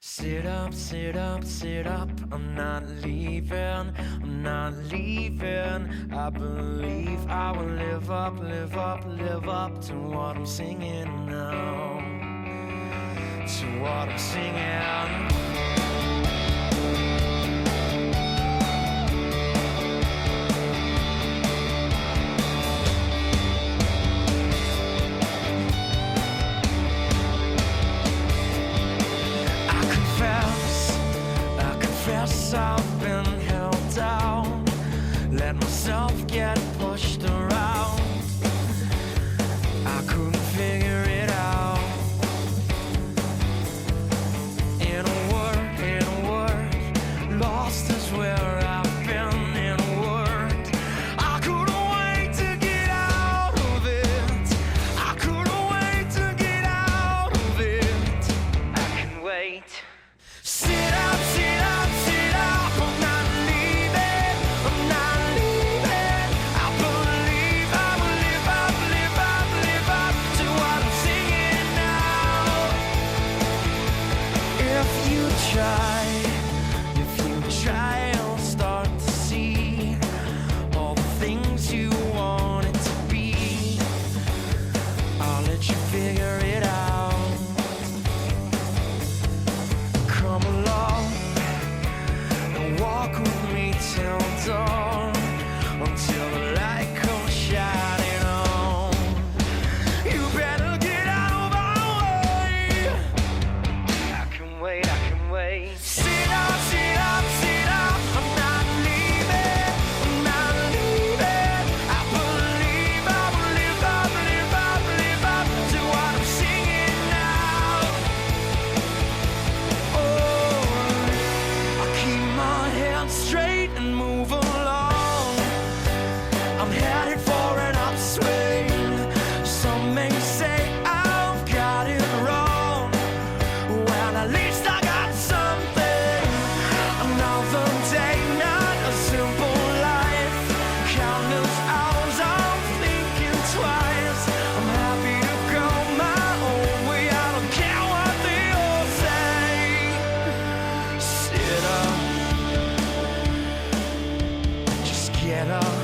Sit up, sit up, sit up, I'm not leaving, I'm not leaving. I believe I will live up, live up, live up to what I'm singing now, to what I'm singing. I've been held down, let myself get pushed around. I couldn't figure it out. In a word, lost is where I've been. In a word, I couldn't wait to get out of it. I couldn't wait to get out of it. I can wait. Sit up, sit up, sit up. I'm not leaving, I'm not leaving. I believe I will live up, live up, live up to what I'm singing now. If you try, you'll start to see all the things you want it to be. I'll let you figure it out. Come along and walk with me till dawn, until the light comes shining on. You better get out of our way. I can wait, I can wait. Sit up, sit up, sit up. I'm not leaving, I'm not leaving. I believe I will live up, live up, live up to what I'm singing now. I keep my head straight and move along. I'm headed for an upswing. Some may say I've got it wrong. Well, at least I got something. Another day, not a simple life. Countless hours of thinking twice. I'm happy to go my own way. I don't care what they all say. Sit up, just get up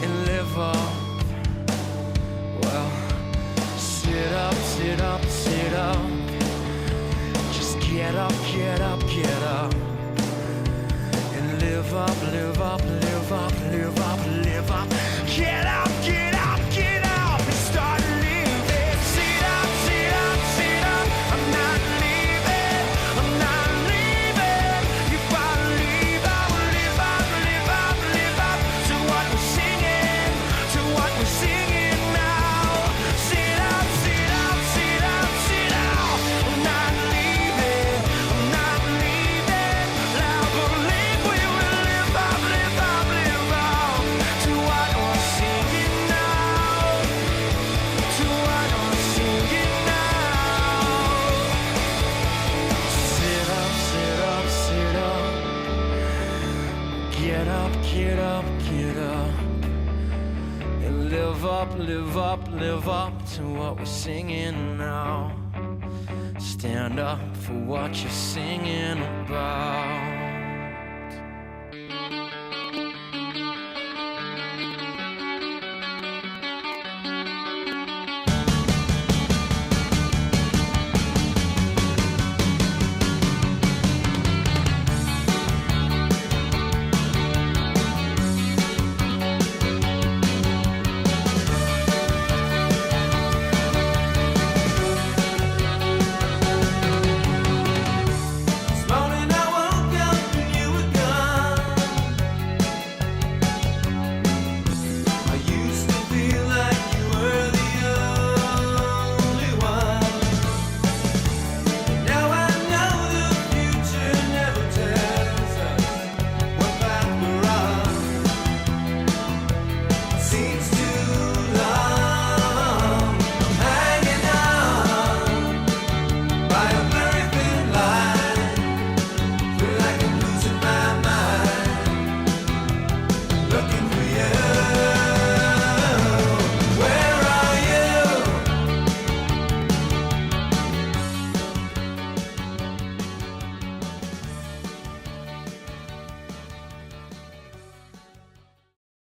and live up. Well, sit up, sit up, sit up. Just get up, get up, get up and live up, live up, live up, live up, live up. Get up, get up, get up and start living. Sit up, sit up, sit up. I'm not leaving, I'm not leaving. If I leave, I will live up, live up, live up to what we're singing, to what we're singing now. Sit up, sit up, sit up, sit up. I'm not leaving, I'm not leaving. I believe we will live up, live up, live up to what we're singing now, to what we're singing now. Sit up, sit up, sit up. Get up, get up, get up and live up, live up, live up to what we're singing now. Stand up for what you're singing about.